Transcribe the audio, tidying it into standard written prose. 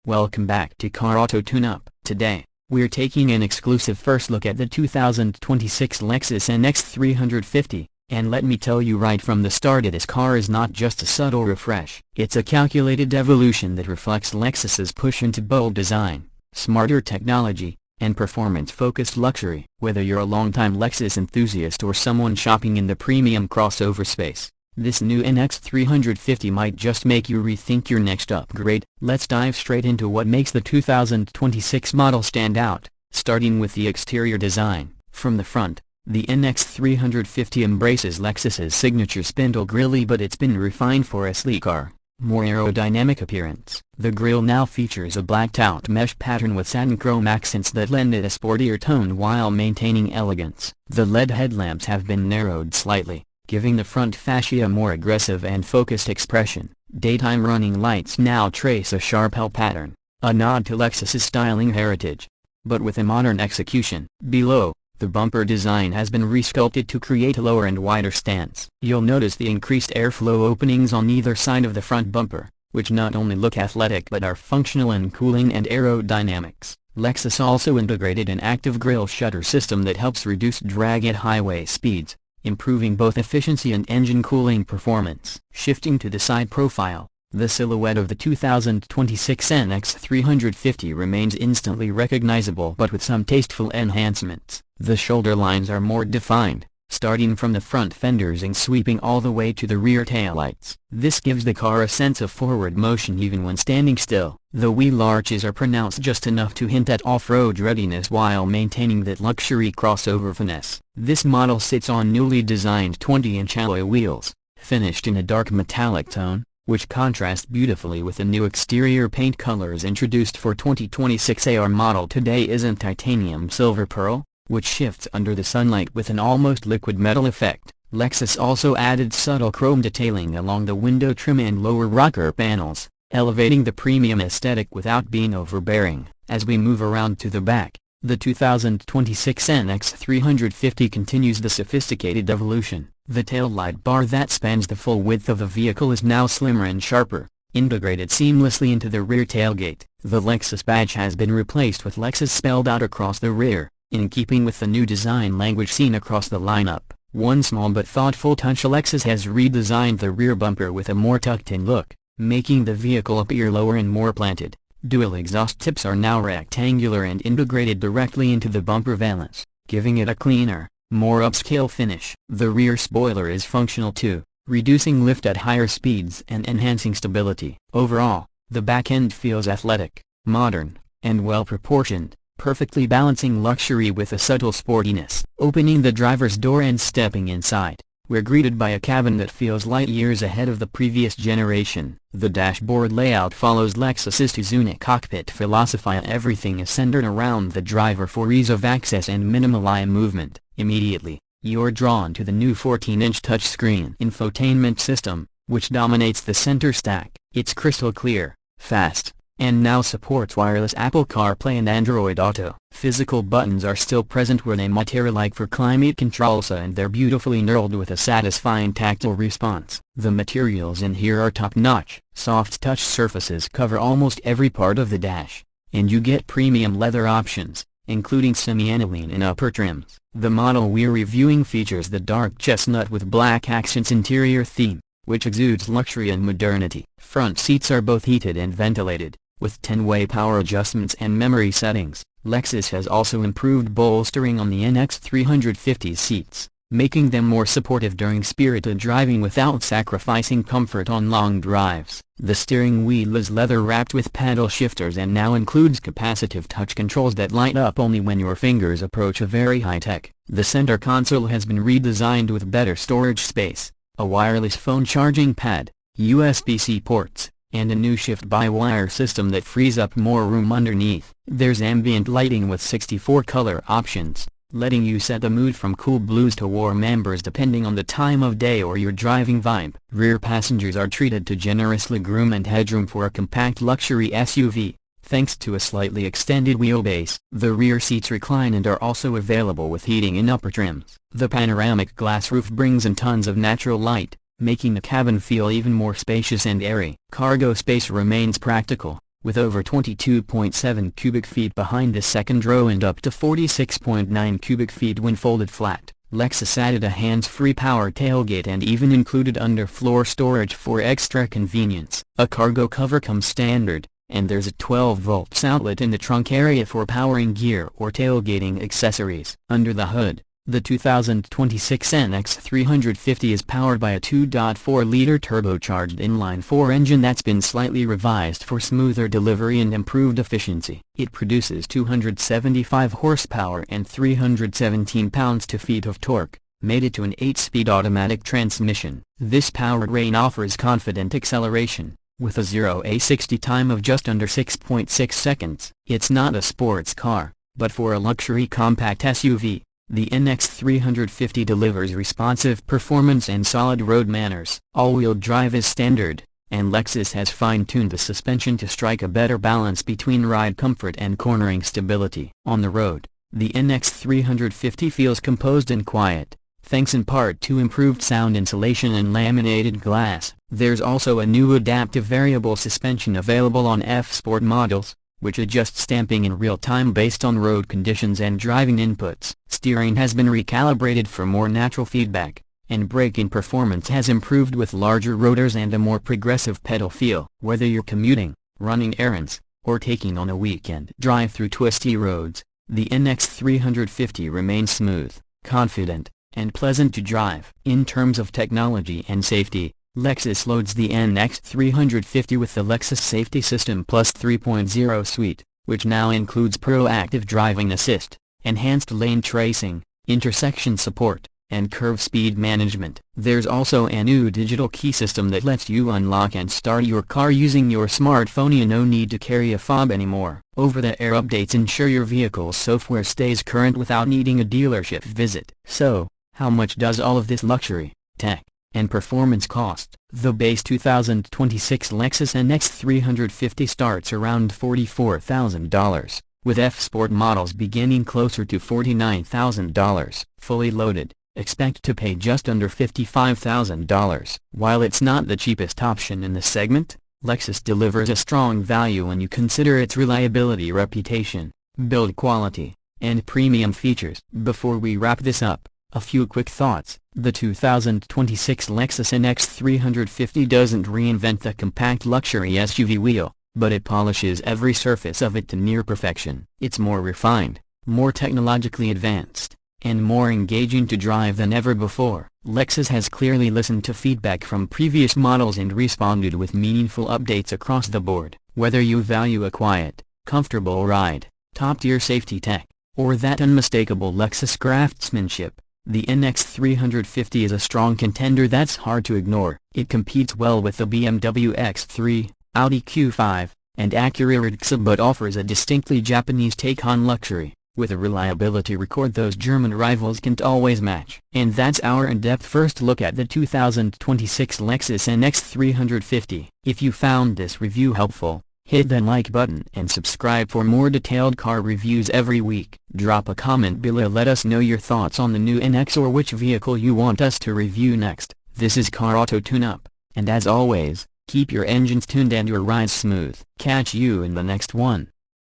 Welcome back to Car Auto Tune-Up. Today, we're taking an exclusive first look at the 2026 Lexus NX 350, and let me tell you right from the start, this car is not just a subtle refresh. It's a calculated evolution that reflects Lexus's push into bold design, smarter technology, and performance-focused luxury. Whether you're a longtime Lexus enthusiast or someone shopping in the premium crossover space, this new NX 350 might just make you rethink your next upgrade. Let's dive straight into what makes the 2026 model stand out, starting with the exterior design. From the front, the NX 350 embraces Lexus's signature spindle grille, but it's been refined for a sleeker, more aerodynamic appearance. The grille now features a blacked-out mesh pattern with satin chrome accents that lend it a sportier tone while maintaining elegance. The LED headlamps have been narrowed slightly, giving the front fascia a more aggressive and focused expression. Daytime running lights now trace a sharp L pattern, a nod to Lexus's styling heritage, but with a modern execution. Below, the bumper design has been resculpted to create a lower and wider stance. You'll notice the increased airflow openings on either side of the front bumper, which not only look athletic but are functional in cooling and aerodynamics. Lexus also integrated an active grille shutter system that helps reduce drag at highway speeds, improving both efficiency and engine cooling performance. Shifting to the side profile, the silhouette of the 2026 NX 350 remains instantly recognizable, but with some tasteful enhancements. The shoulder lines are more defined, starting from the front fenders and sweeping all the way to the rear taillights. This gives the car a sense of forward motion even when standing still. The wheel arches are pronounced just enough to hint at off-road readiness while maintaining that luxury crossover finesse. This model sits on newly designed 20-inch alloy wheels, finished in a dark metallic tone, which contrast beautifully with the new exterior paint colors introduced for 2026. Our model today isn't titanium silver pearl, which shifts under the sunlight with an almost liquid metal effect. Lexus also added subtle chrome detailing along the window trim and lower rocker panels, elevating the premium aesthetic without being overbearing. As we move around to the back, the 2026 NX 350 continues the sophisticated evolution. The taillight bar that spans the full width of the vehicle is now slimmer and sharper, integrated seamlessly into the rear tailgate. The Lexus badge has been replaced with Lexus spelled out across the rear, in keeping with the new design language seen across the lineup. One small but thoughtful touch: Lexus has redesigned the rear bumper with a more tucked-in look, making the vehicle appear lower and more planted. Dual exhaust tips are now rectangular and integrated directly into the bumper valance, giving it a cleaner, more upscale finish. The rear spoiler is functional too, reducing lift at higher speeds and enhancing stability. Overall, the back end feels athletic, modern, and well-proportioned, perfectly balancing luxury with a subtle sportiness. Opening the driver's door and stepping inside, we're greeted by a cabin that feels light years ahead of the previous generation. The dashboard layout follows Lexus's two-zone cockpit philosophy. Everything is centered around the driver for ease of access and minimal eye movement. Immediately, you're drawn to the new 14-inch touchscreen infotainment system, which dominates the center stack. It's crystal clear, fast, and now supports wireless Apple CarPlay and Android Auto. Physical buttons are still present where they materialize for climate controls, and they're beautifully knurled with a satisfying tactile response. The materials in here are top-notch. Soft touch surfaces cover almost every part of the dash, and you get premium leather options, including semi-aniline and upper trims. The model we're reviewing features the dark chestnut with black accents interior theme, which exudes luxury and modernity. Front seats are both heated and ventilated, with 10-way power adjustments and memory settings. Lexus has also improved bolstering on the NX 350 seats, making them more supportive during spirited driving without sacrificing comfort on long drives. The steering wheel is leather-wrapped with paddle shifters and now includes capacitive touch controls that light up only when your fingers approach a very high-tech. The center console has been redesigned with better storage space, a wireless phone charging pad, USB-C ports, and a new shift-by-wire system that frees up more room underneath. There's ambient lighting with 64 color options, letting you set the mood from cool blues to warm ambers depending on the time of day or your driving vibe. Rear passengers are treated to generously groomed headroom for a compact luxury SUV, thanks to a slightly extended wheelbase. The rear seats recline and are also available with heating in upper trims. The panoramic glass roof brings in tons of natural light, making the cabin feel even more spacious and airy. Cargo space remains practical, with over 22.7 cubic feet behind the second row and up to 46.9 cubic feet when folded flat. Lexus added a hands-free power tailgate and even included underfloor storage for extra convenience. A cargo cover comes standard, and there's a 12-volt outlet in the trunk area for powering gear or tailgating accessories. Under the hood, the 2026 NX 350 is powered by a 2.4-liter turbocharged inline-4 engine that's been slightly revised for smoother delivery and improved efficiency. It produces 275 horsepower and 317 pounds-to-feet of torque, mated to an 8-speed automatic transmission. This powertrain offers confident acceleration, with a 0-60 time of just under 6.6 seconds. It's not a sports car, but for a luxury compact SUV, the NX 350 delivers responsive performance and solid road manners. All-wheel drive is standard, and Lexus has fine-tuned the suspension to strike a better balance between ride comfort and cornering stability. On the road, the NX 350 feels composed and quiet, thanks in part to improved sound insulation and laminated glass. There's also a new adaptive variable suspension available on F-Sport models, which adjusts stamping in real time based on road conditions and driving inputs. Steering has been recalibrated for more natural feedback, and braking performance has improved with larger rotors and a more progressive pedal feel. Whether you're commuting, running errands, or taking on a weekend drive through twisty roads, the NX 350 remains smooth, confident, and pleasant to drive. In terms of technology and safety, Lexus loads the NX 350 with the Lexus Safety System Plus 3.0 suite, which now includes proactive driving assist, enhanced lane tracing, intersection support, and curve speed management. There's also a new digital key system that lets you unlock and start your car using your smartphone. You no need to carry a fob anymore. Over-the-air updates ensure your vehicle's software stays current without needing a dealership visit. So, how much does all of this luxury, tech, and performance cost? The base 2026 Lexus NX 350 starts around $44,000, with F-Sport models beginning closer to $49,000. Fully loaded, expect to pay just under $55,000. While it's not the cheapest option in the segment, Lexus delivers a strong value when you consider its reliability, reputation, build quality, and premium features. Before we wrap this up, a few quick thoughts. The 2026 Lexus NX 350 doesn't reinvent the compact luxury SUV wheel, but it polishes every surface of it to near perfection. It's more refined, more technologically advanced, and more engaging to drive than ever before. Lexus has clearly listened to feedback from previous models and responded with meaningful updates across the board. Whether you value a quiet, comfortable ride, top-tier safety tech, or that unmistakable Lexus craftsmanship, the NX 350 is a strong contender that's hard to ignore. It competes well with the BMW X3, Audi Q5, and Acura RDX, but offers a distinctly Japanese take on luxury, with a reliability record those German rivals can't always match. And that's our in-depth first look at the 2026 Lexus NX 350. If you found this review helpful, hit the like button and subscribe for more detailed car reviews every week. Drop a comment below, let us know your thoughts on the new NX or which vehicle you want us to review next. This is Car Auto Tune-Up, and as always, keep your engines tuned and your rides smooth. Catch you in the next one.